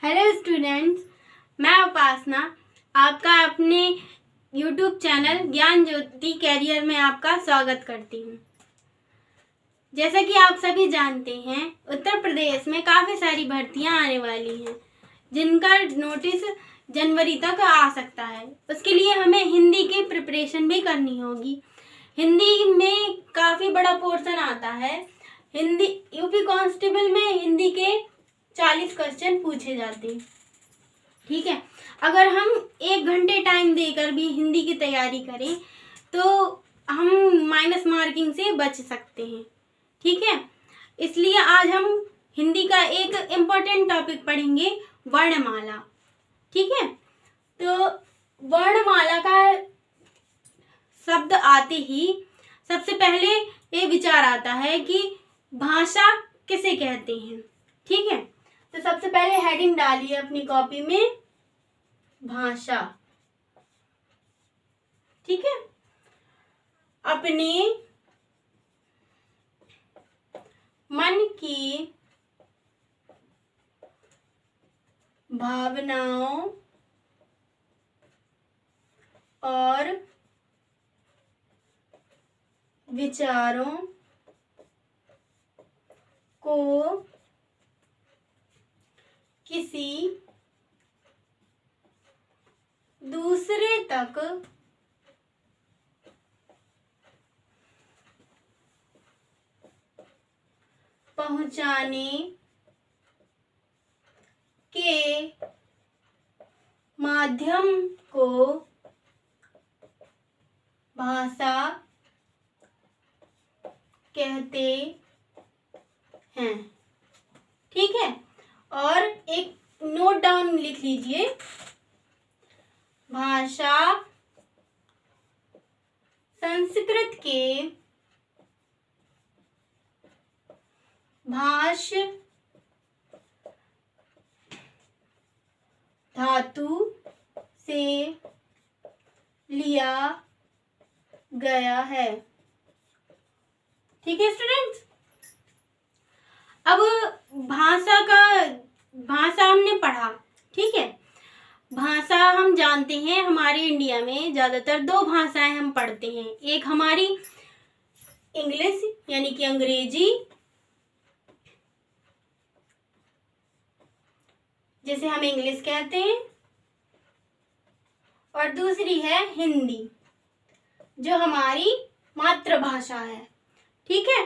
Hello students, मैं उपासना आपका अपने यूट्यूब चैनल ज्ञान ज्योति कैरियर में आपका स्वागत करती हूँ। जैसा कि आप सभी जानते हैं, उत्तर प्रदेश में काफ़ी सारी भर्तियाँ आने वाली हैं जिनका नोटिस जनवरी तक आ सकता है। उसके लिए हमें हिंदी की प्रिपरेशन भी करनी होगी। हिंदी में काफ़ी बड़ा पोर्शन आता है। हिंदी यूपी कांस्टेबल में हिंदी के 40 क्वेश्चन पूछे जाते हैं। ठीक है, अगर हम 1 घंटे टाइम देकर भी हिंदी की तैयारी करें तो हम माइनस मार्किंग से बच सकते हैं। ठीक है, इसलिए आज हम हिंदी का एक इम्पोर्टेंट टॉपिक पढ़ेंगे, वर्णमाला। ठीक है, तो वर्णमाला का शब्द आते ही सबसे पहले ये विचार आता है कि भाषा किसे कहते हैं। ठीक है, तो सबसे पहले हेडिंग डालिए अपनी कॉपी में, भाषा। ठीक है, अपने मन की भावनाओं और विचारों को किसी दूसरे तक पहुंचाने के माध्यम को भाषा कहते हैं। ठीक है, और एक नोट डाउन लिख लीजिए, भाषा संस्कृत के भाष धातु से लिया गया है। ठीक है स्टूडेंट्स, अब भाषा हमने पढ़ा। ठीक है, भाषा हम जानते हैं हमारे इंडिया में ज़्यादातर 2 भाषाएं हम पढ़ते हैं। एक हमारी इंग्लिश यानी कि अंग्रेजी, जिसे हम इंग्लिश कहते हैं, और दूसरी है हिंदी जो हमारी मातृभाषा है। ठीक है,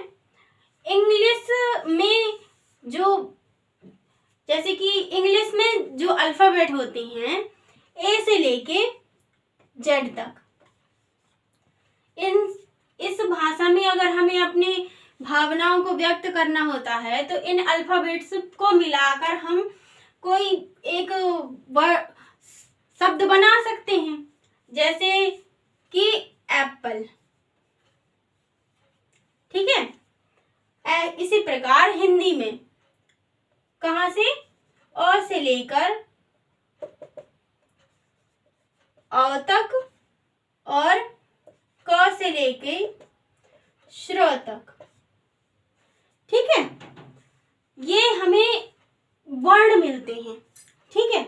इंग्लिश में जैसे कि इंग्लिश में जो अल्फ़ाबेट होते हैं ए से लेके जेड तक, इस भाषा में अगर हमें अपनी भावनाओं को व्यक्त करना होता है तो इन अल्फ़ाबेट्स को मिलाकर हम कोई एक शब्द बना सकते हैं, जैसे कि एप्पल। ठीक है, इसी प्रकार हिंदी में कहाँ से, अ से लेकर अ तक और क से लेके श्र तक। ठीक है, ये हमें वर्ण मिलते हैं। ठीक है,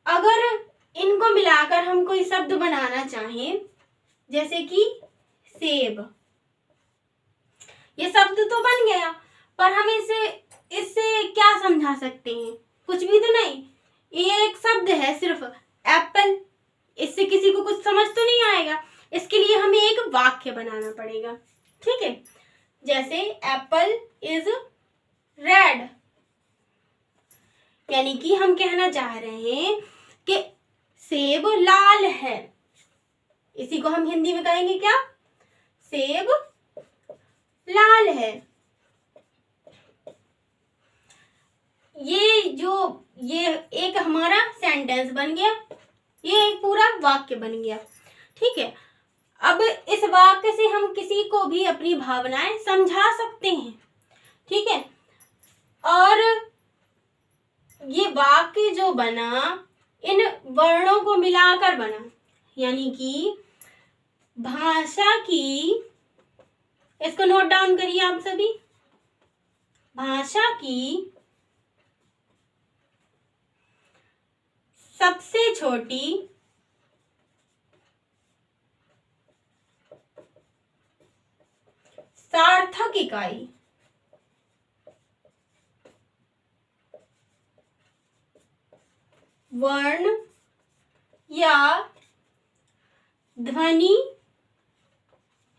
अगर इनको मिलाकर हम कोई शब्द बनाना चाहें, जैसे कि सेब, ये शब्द तो बन गया, पर हम इससे क्या समझा सकते हैं? कुछ भी तो नहीं। ये एक शब्द है सिर्फ, एप्पल। इससे किसी को कुछ समझ तो नहीं आएगा। इसके लिए हमें एक वाक्य बनाना पड़ेगा। ठीक है, जैसे एप्पल इज रेड, यानी कि हम कहना चाह रहे हैं कि सेब लाल है। इसी को हम हिंदी में कहेंगे क्या? सेब लाल है। ये एक हमारा सेंटेंस बन गया, ये एक पूरा वाक्य बन गया। ठीक है, अब इस वाक्य से हम किसी को भी अपनी भावनाएं समझा सकते हैं। ठीक है, और ये वाक्य जो बना इन वर्णों को मिलाकर बना, यानी कि भाषा की, इसको नोट डाउन करिए आप सभी, भाषा की सबसे छोटी सार्थक इकाई। वर्ण या ध्वनि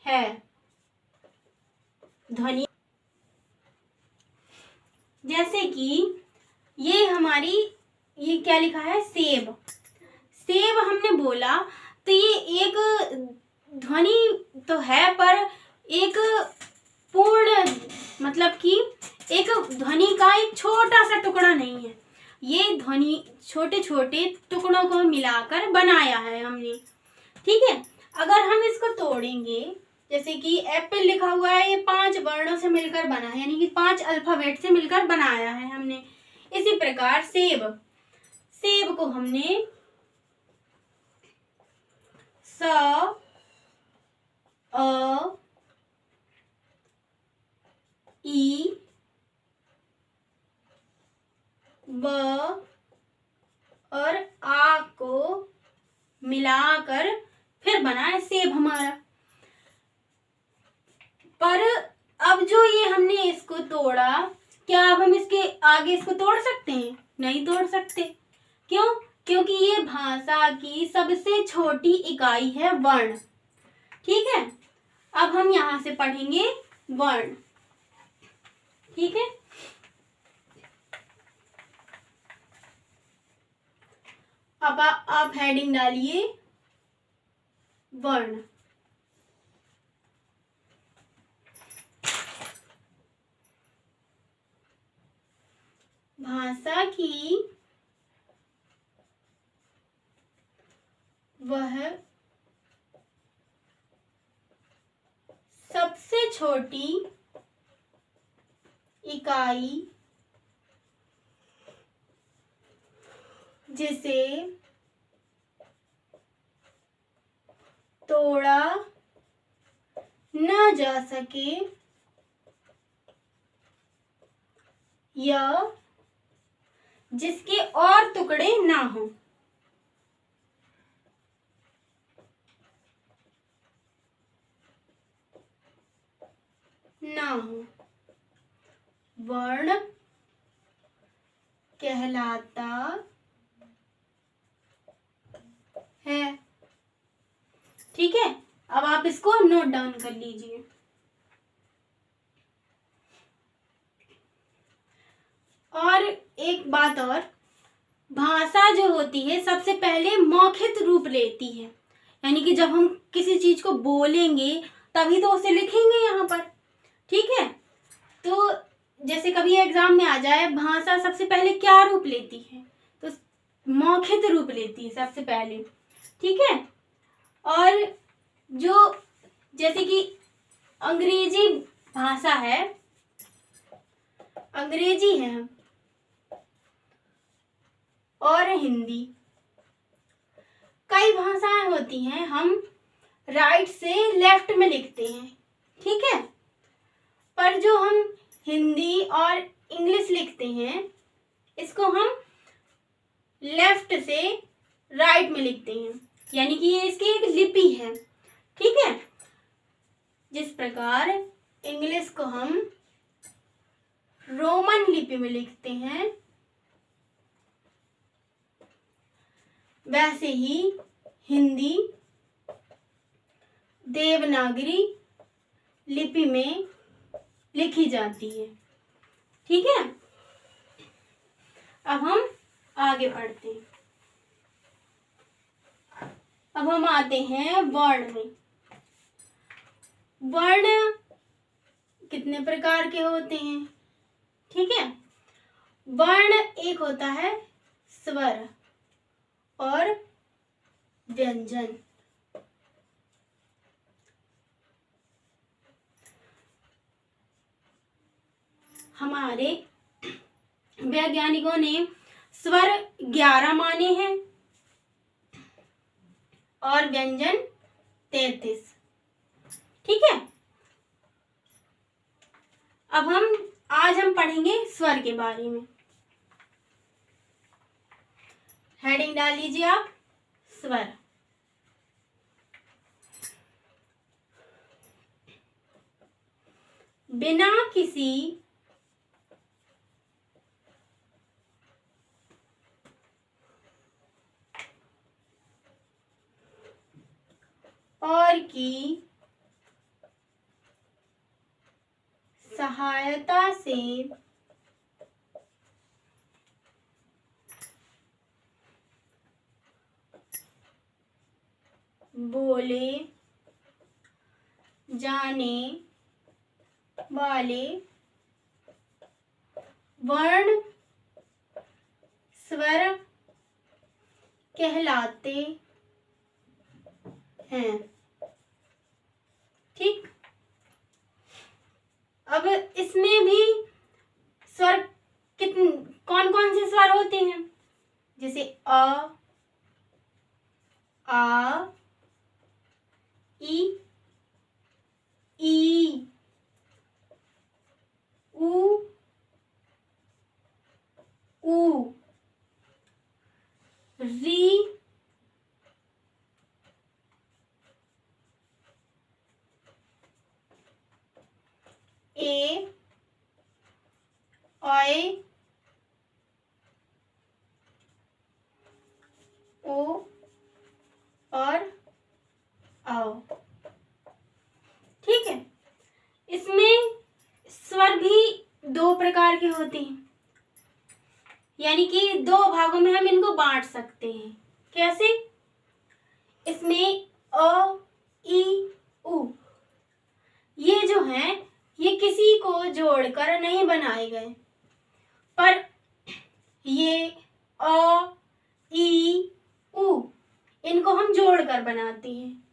है। ध्वनि जैसे कि ये क्या लिखा है, सेब। सेब हमने बोला तो ये एक ध्वनि तो है, पर एक पूर्ण मतलब कि एक ध्वनि का एक छोटा सा टुकड़ा नहीं है। ये ध्वनि छोटे छोटे टुकड़ों को मिलाकर बनाया है हमने। ठीक है, अगर हम इसको तोड़ेंगे, जैसे कि एप्पल लिखा हुआ है, ये 5 वर्णों से मिलकर बना है, यानी कि 5 अल्फाबेट से मिलकर बनाया है हमने। इसी प्रकार सेब को हमने स, अ, ई, ब और आ को मिलाकर फिर बना है सेब हमारा। पर अब जो ये हमने इसको तोड़ा, क्या अब हम इसके आगे इसको तोड़ सकते हैं? नहीं तोड़ सकते। क्यों? क्योंकि ये भाषा की सबसे छोटी इकाई है वर्ण। ठीक है, अब हम यहां से पढ़ेंगे वर्ण। ठीक है, अब आप हेडिंग डालिए वर्ण। भाषा की वह सबसे छोटी इकाई जिसे तोड़ा न जा सके या जिसके और टुकड़े ना हो। वर्ण कहलाता है। ठीक है, अब आप इसको नोट डाउन कर लीजिए। और एक बात और, भाषा जो होती है सबसे पहले मौखिक रूप लेती है, यानी कि जब हम किसी चीज को बोलेंगे तभी तो उसे लिखेंगे यहाँ पर। ठीक है, तो जैसे कभी एग्जाम में आ जाए, भाषा सबसे पहले क्या रूप लेती है? तो मौखिक रूप लेती है सबसे पहले। ठीक है, और जो जैसे कि अंग्रेजी भाषा है, अंग्रेजी है और हिंदी, कई भाषाएं होती हैं हम राइट से लेफ्ट में लिखते हैं। ठीक है, पर जो हम हिंदी और इंग्लिश लिखते हैं, इसको हम लेफ्ट से राइट में लिखते हैं, यानी कि ये इसकी एक लिपि है। ठीक है, जिस प्रकार इंग्लिश को हम रोमन लिपि में लिखते हैं, वैसे ही हिंदी देवनागरी लिपि में लिखी जाती है। ठीक है, अब हम आगे बढ़ते हैं। अब हम आते हैं वर्ण में। वर्ण कितने प्रकार के होते हैं? ठीक है, वर्ण एक होता है स्वर और व्यंजन। हमारे वैज्ञानिकों ने स्वर 11 माने हैं और व्यंजन 33। ठीक है, अब आज हम पढ़ेंगे स्वर के बारे में। हेडिंग डाल लीजिए आप स्वर। बिना किसी और की सहायता से बोले जाने वाले वर्ण स्वर कहलाते हैं। ठीक, अब इसमें भी स्वर कौन कौन से स्वर होते हैं, जैसे अ, आ, ई, उ, री, ए, ओए, ओ और आओ। ठीक है, इसमें स्वर भी दो प्रकार के होते हैं, यानी कि दो भागों में हम इनको बांट सकते हैं। कैसे? इसमें अ, ई, उ ये जो हैं ये किसी को जोड़कर नहीं बनाए गए, पर ये अ, ई, उ इनको हम जोड़कर बनाते हैं।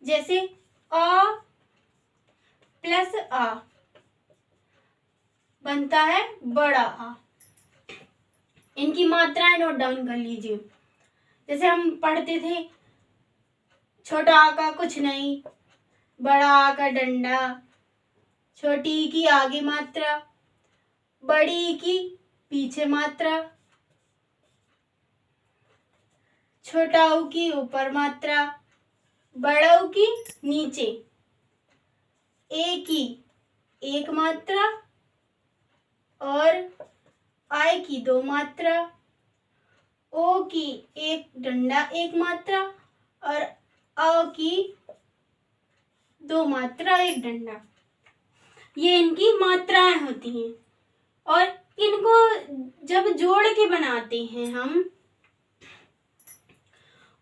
जैसे अ प्लस आ बनता है बड़ा आ। इनकी मात्राएं नोट डाउन कर लीजिए। जैसे हम पढ़ते थे, छोटा आ का कुछ नहीं, बड़ा आ का डंडा, छोटी ई की आगे मात्रा, बड़ी ई की पीछे मात्रा, छोटा ऊ की ऊपर मात्रा, बड़ा ऊ की नीचे, ए की एक मात्रा और आई की दो मात्रा, ओ की एक डंडा एक मात्रा और अ की दो मात्रा एक डंडा। ये इनकी मात्राएं होती हैं और इनको जब जोड़ के बनाते हैं हम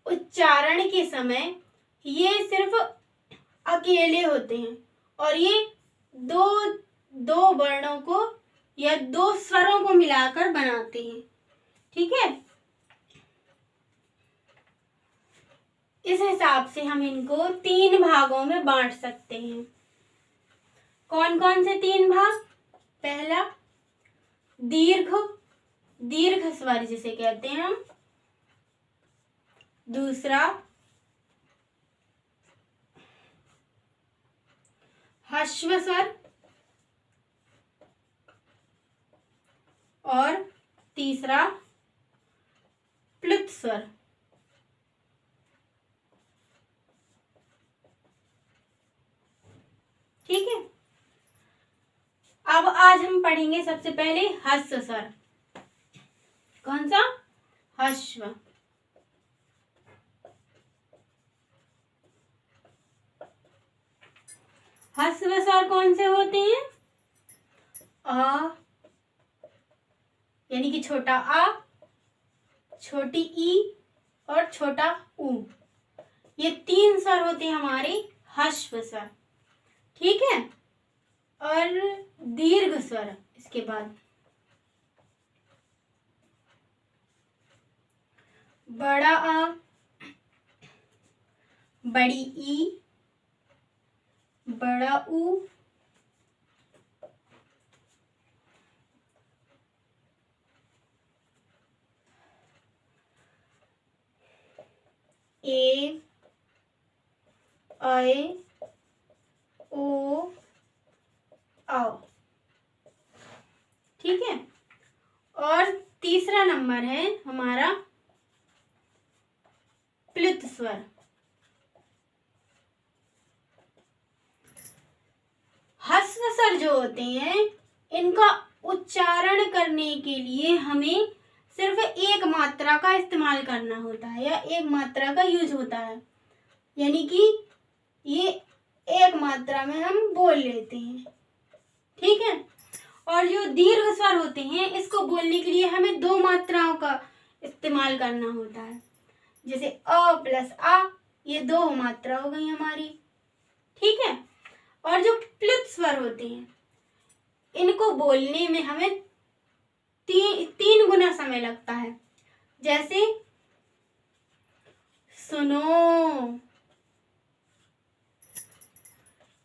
उच्चारण के समय, ये सिर्फ अकेले होते हैं और ये दो दो वर्णों को या दो स्वरों को मिलाकर बनाते हैं। ठीक है, इस हिसाब से हम इनको तीन भागों में बांट सकते हैं। कौन कौन से तीन भाग? पहला दीर्घ स्वर जिसे कहते हैं हम, दूसरा ह्रस्व स्वर और तीसरा प्लुत स्वर। ठीक है, अब आज हम पढ़ेंगे सबसे पहले ह्रस्व स्वर। कौन सा? ह्रस्व। ह्रस्व स्वर कौन से होते हैं? आ यानी कि छोटा आ, छोटी ई और छोटा ऊ, ये तीन स्वर होते हैं हमारे ह्रस्व स्वर। ठीक है, और दीर्घ स्वर इसके बाद बड़ा आ, बड़ी ई, बड़ा ऊ, ए, ऐ, ओ, आओ। ठीक है, और तीसरा नंबर है हमारा प्लुत स्वर। ह्रस्व स्वर जो होते हैं इनका उच्चारण करने के लिए हमें सिर्फ एक मात्रा का इस्तेमाल करना होता है या एक मात्रा का यूज होता है, यानी कि ये एक मात्रा में हम बोल लेते हैं, ठीक है। और जो दीर्घ स्वर होते हैं इसको बोलने के लिए हमें दो मात्राओं का इस्तेमाल करना होता है, जैसे अ प्लस आ, ये दो मात्रा हो गई हमारी, ठीक है। और जो प्लुत स्वर होते हैं इनको बोलने में हमें तीन गुना समय लगता है, जैसे सुनो,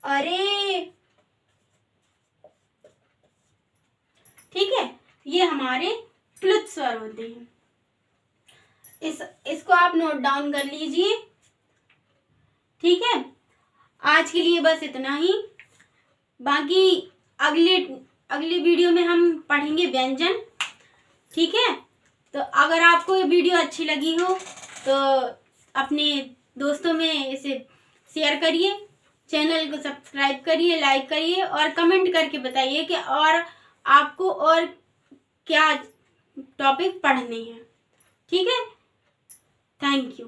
अरे, ठीक है। ये हमारे प्लुत स्वर होते हैं। इसको आप नोट डाउन कर लीजिए, ठीक है। आज के लिए बस इतना ही, बाकी अगले वीडियो में हम पढ़ेंगे व्यंजन, ठीक है। तो अगर आपको ये वीडियो अच्छी लगी हो तो अपने दोस्तों में इसे शेयर करिए, चैनल को सब्सक्राइब करिए, लाइक करिए और कमेंट करके बताइए कि और आपको और क्या टॉपिक पढ़ने हैं, ठीक है। Thank you.